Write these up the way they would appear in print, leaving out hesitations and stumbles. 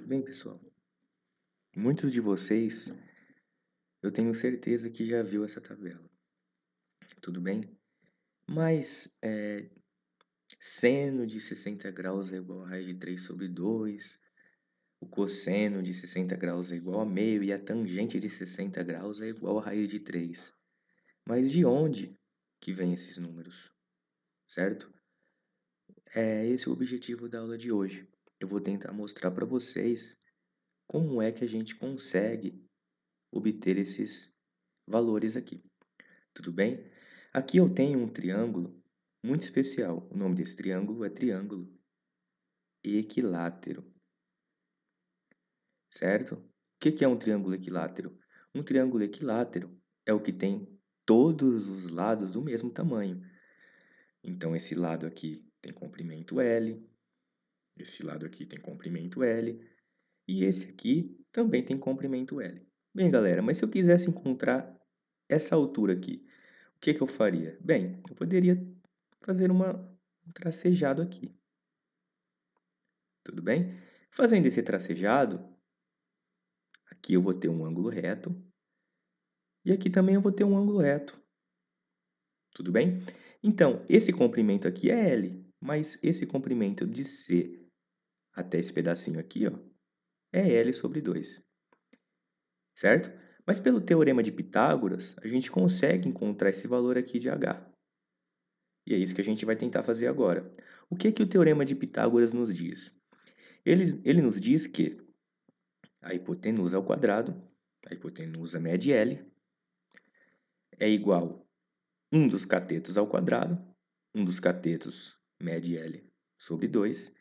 bem, pessoal? Muitos de vocês, eu tenho certeza que já viu essa tabela, tudo bem? Mas seno de 60 graus é igual a raiz de 3 sobre 2, o cosseno de 60 graus é igual a meio e a tangente de 60 graus é igual a raiz de 3. Mas de onde que vem esses números, certo? É esse o objetivo da aula de hoje. Eu vou tentar mostrar para vocês como é que a gente consegue obter esses valores aqui. Tudo bem? Aqui eu tenho um triângulo muito especial. O nome desse triângulo é triângulo equilátero, certo? O que é um triângulo equilátero? Um triângulo equilátero é o que tem todos os lados do mesmo tamanho. Então, esse lado aqui tem comprimento L, esse lado aqui tem comprimento L, e esse aqui também tem comprimento L. Bem, galera, mas se eu quisesse encontrar essa altura aqui, o que eu faria? Bem, eu poderia fazer um tracejado aqui, tudo bem? Fazendo esse tracejado, aqui eu vou ter um ângulo reto, e aqui também eu vou ter um ângulo reto, tudo bem? Então, esse comprimento aqui é L, mas esse comprimento de C até esse pedacinho aqui, ó, é L sobre 2, certo? Mas pelo teorema de Pitágoras, a gente consegue encontrar esse valor aqui de H. E é isso que a gente vai tentar fazer agora. O que o teorema de Pitágoras nos diz? Ele nos diz que a hipotenusa ao quadrado, a hipotenusa med L, é igual a 1 dos catetos ao quadrado, 1 dos catetos med L sobre 2.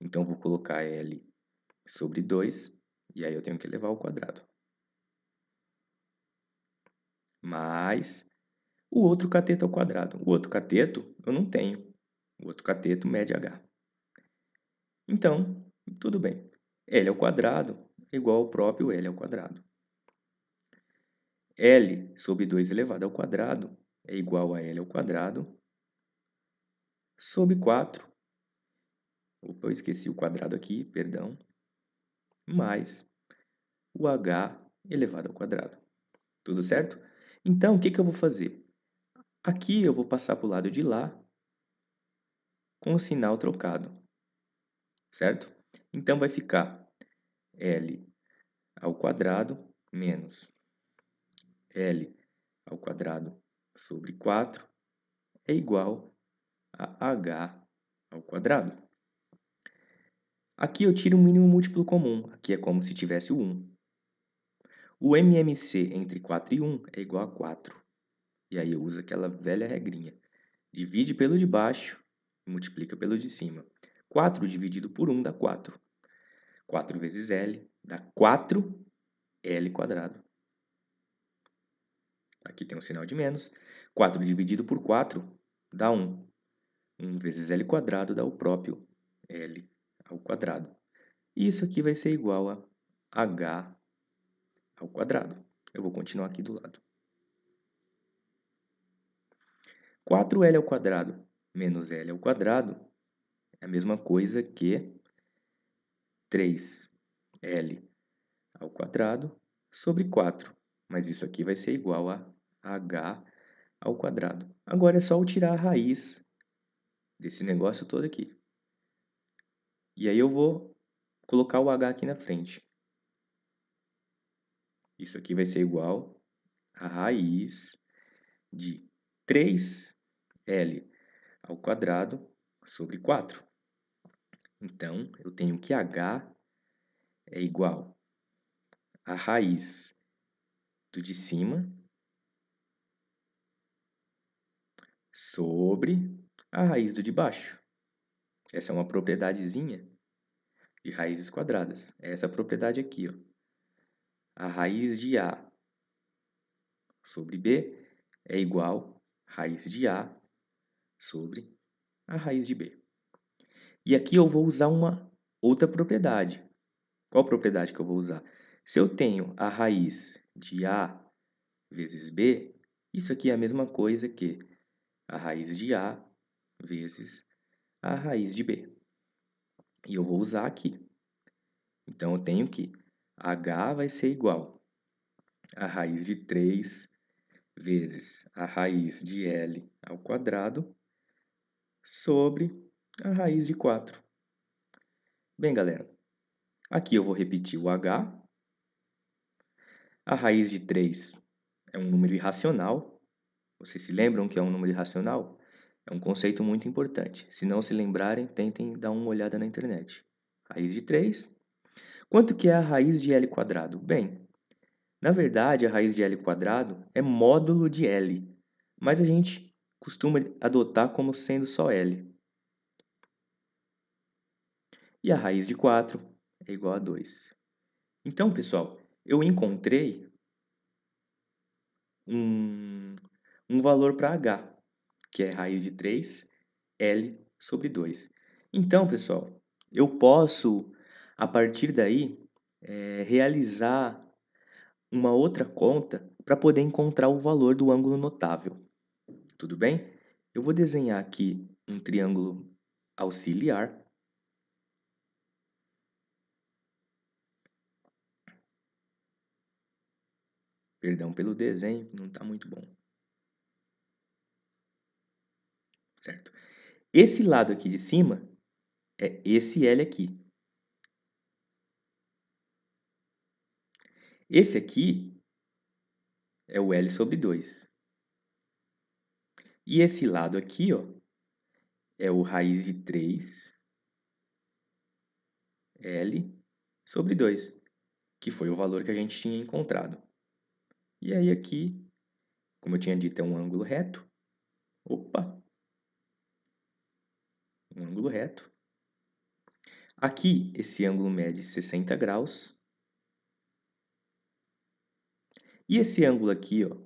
Então, vou colocar L sobre 2, e aí eu tenho que elevar ao quadrado. Mais o outro cateto ao quadrado. O outro cateto eu não tenho. O outro cateto mede H. Então, tudo bem. L ao quadrado é igual ao próprio L ao quadrado. L sobre 2 elevado ao quadrado é igual a L ao quadrado sobre 4. Opa, eu esqueci o quadrado aqui, perdão. Mais o H elevado ao quadrado. Tudo certo? Então, o que eu vou fazer? Aqui eu vou passar para o lado de lá com o sinal trocado, certo? Então, vai ficar L ao quadrado menos L ao quadrado sobre 4 é igual a H ao quadrado. Aqui eu tiro o mínimo múltiplo comum, aqui é como se tivesse o 1. O MMC entre 4 e 1 é igual a 4. E aí eu uso aquela velha regrinha. Divide pelo de baixo e multiplica pelo de cima. 4 dividido por 1 dá 4. 4 vezes L dá 4L quadrado. Aqui tem um sinal de menos. 4 dividido por 4 dá 1. 1 vezes L quadrado dá o próprio L ao quadrado. E isso aqui vai ser igual a H ao quadrado. Eu vou continuar aqui do lado. 4L ao quadrado menos L ao quadrado é a mesma coisa que 3L ao quadrado sobre 4. Mas isso aqui vai ser igual a H ao quadrado. Agora é só eu tirar a raiz desse negócio todo aqui. E aí eu vou colocar o H aqui na frente. Isso aqui vai ser igual a raiz de 3L ao quadrado sobre 4. Então, eu tenho que H é igual a raiz do de cima sobre a raiz do de baixo. Essa é uma propriedadezinha de raízes quadradas. É essa propriedade aqui, ó. A raiz de A sobre B é igual a raiz de A sobre a raiz de B. E aqui eu vou usar uma outra propriedade. Qual propriedade que eu vou usar? Se eu tenho a raiz de A vezes B, isso aqui é a mesma coisa que a raiz de A vezes a raiz de B. E eu vou usar aqui. Então, eu tenho que h vai ser igual a raiz de 3 vezes a raiz de L ao quadrado sobre a raiz de 4. Bem, galera, aqui eu vou repetir o h. A raiz de 3 é um número irracional. Vocês se lembram que é um número irracional? É um conceito muito importante. Se não se lembrarem, tentem dar uma olhada na internet. Raiz de 3. Quanto que é a raiz de L quadrado? Bem, na verdade, a raiz de L quadrado é módulo de L, mas a gente costuma adotar como sendo só L. E a raiz de 4 é igual a 2. Então, pessoal, eu encontrei um, um valor para h, que é raiz de 3 L sobre 2. Então, pessoal, eu posso, a partir daí, realizar uma outra conta para poder encontrar o valor do ângulo notável. Tudo bem? Eu vou desenhar aqui um triângulo auxiliar. Perdão pelo desenho, não está muito bom. Certo? Esse lado aqui de cima é esse L aqui. Esse aqui é o L sobre 2. E esse lado aqui, ó, é o raiz de 3 L sobre 2, que foi o valor que a gente tinha encontrado. E aí aqui, como eu tinha dito, é um ângulo reto. Opa! Um ângulo reto. Aqui, esse ângulo mede 60 graus. E esse ângulo aqui, ó,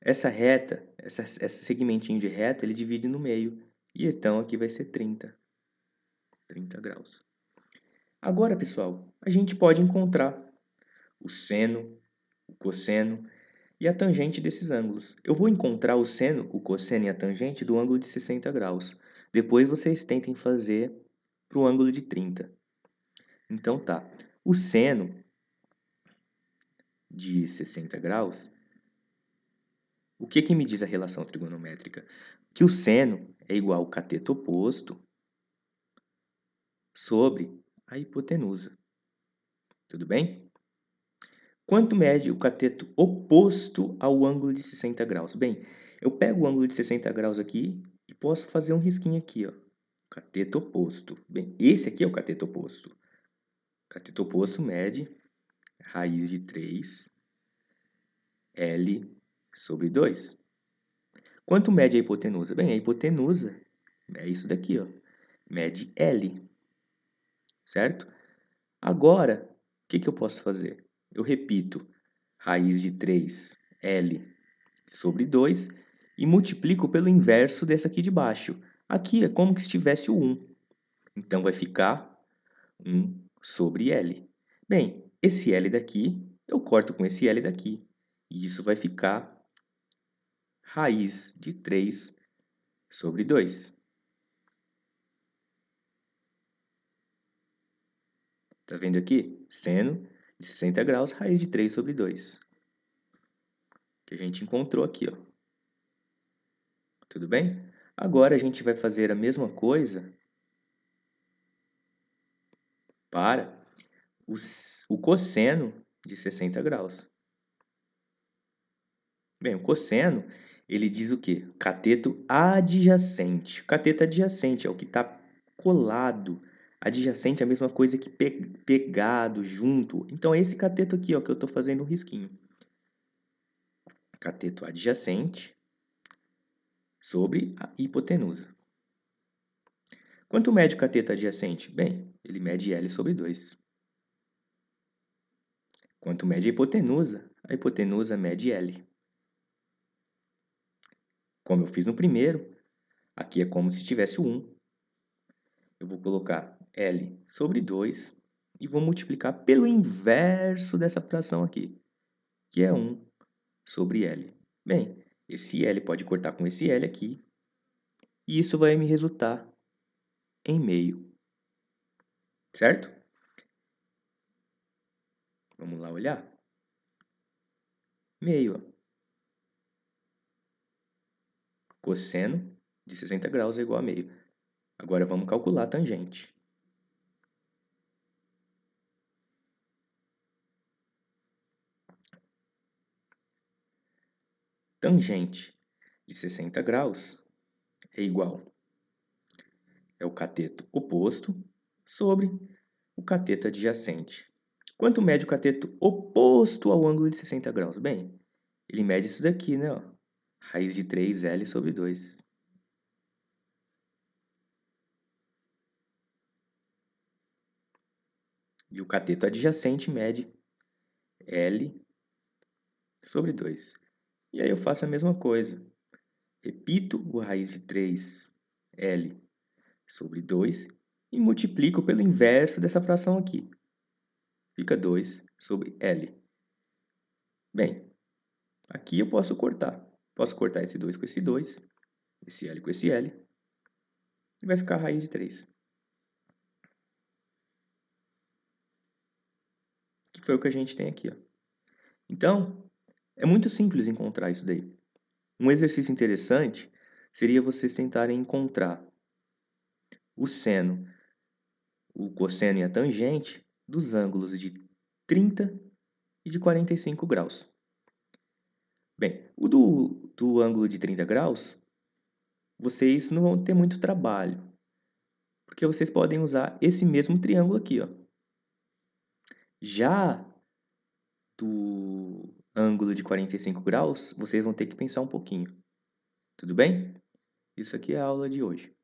essa reta, esse segmentinho de reta, ele divide no meio. E então aqui vai ser 30 graus. Agora, pessoal, a gente pode encontrar o seno, o cosseno e a tangente desses ângulos. Eu vou encontrar o seno, o cosseno e a tangente do ângulo de 60 graus. Depois vocês tentem fazer para o ângulo de 30. Então tá, o seno de 60 graus, o que me diz a relação trigonométrica? Que o seno é igual ao cateto oposto sobre a hipotenusa. Tudo bem? Quanto mede o cateto oposto ao ângulo de 60 graus? Bem, eu pego o ângulo de 60 graus aqui e posso fazer um risquinho aqui, ó. Cateto oposto. Bem, esse aqui é o cateto oposto. O cateto oposto mede raiz de 3 L sobre 2. Quanto mede a hipotenusa? Bem, a hipotenusa é isso daqui, ó. Mede L, certo? Agora, o que eu posso fazer? Eu repito raiz de 3 L sobre 2 e multiplico pelo inverso desse aqui de baixo. Aqui é como se tivesse o 1. Então, vai ficar 1 sobre L. Bem, esse L daqui, eu corto com esse L daqui. E isso vai ficar raiz de 3 sobre 2. Tá vendo aqui? Seno de 60 graus, raiz de 3 sobre 2. Que a gente encontrou aqui, ó. Tudo bem? Agora a gente vai fazer a mesma coisa para o cosseno de 60 graus. Bem, o cosseno, ele diz o quê? Cateto adjacente. Cateto adjacente é o que está colado. Adjacente é a mesma coisa que pegado, junto. Então, é esse cateto aqui, ó, que eu estou fazendo um risquinho. Cateto adjacente sobre a hipotenusa. Quanto mede o cateto adjacente? Bem, ele mede L sobre 2. Quanto mede a hipotenusa mede L. Como eu fiz no primeiro, aqui é como se tivesse o 1. Eu vou colocar L sobre 2 e vou multiplicar pelo inverso dessa fração aqui, que é 1 sobre L. Bem, esse L pode cortar com esse L aqui, e isso vai me resultar em meio, certo? Vamos lá olhar? Meio, ó. Cosseno de 60 graus é igual a meio. Agora vamos calcular a tangente. Tangente de 60 graus é igual é o cateto oposto sobre o cateto adjacente. Quanto mede o cateto oposto ao ângulo de 60 graus? Bem, ele mede isso daqui, né? Ó. Raiz de 3L sobre 2. E o cateto adjacente mede L sobre 2. E aí eu faço a mesma coisa. Repito o raiz de 3L sobre 2 e multiplico pelo inverso dessa fração aqui. Fica 2 sobre L. Bem, aqui eu posso cortar. Posso cortar esse 2 com esse 2, esse L com esse L, e vai ficar a raiz de 3. Que foi o que a gente tem aqui. Ó. Então, é muito simples encontrar isso daí. Um exercício interessante seria vocês tentarem encontrar o seno, o cosseno e a tangente dos ângulos de 30 e de 45 graus. Bem, o do ângulo de 30 graus, vocês não vão ter muito trabalho, porque vocês podem usar esse mesmo triângulo aqui. Ó. Já do ângulo de 45 graus, vocês vão ter que pensar um pouquinho. Tudo bem? Isso aqui é a aula de hoje.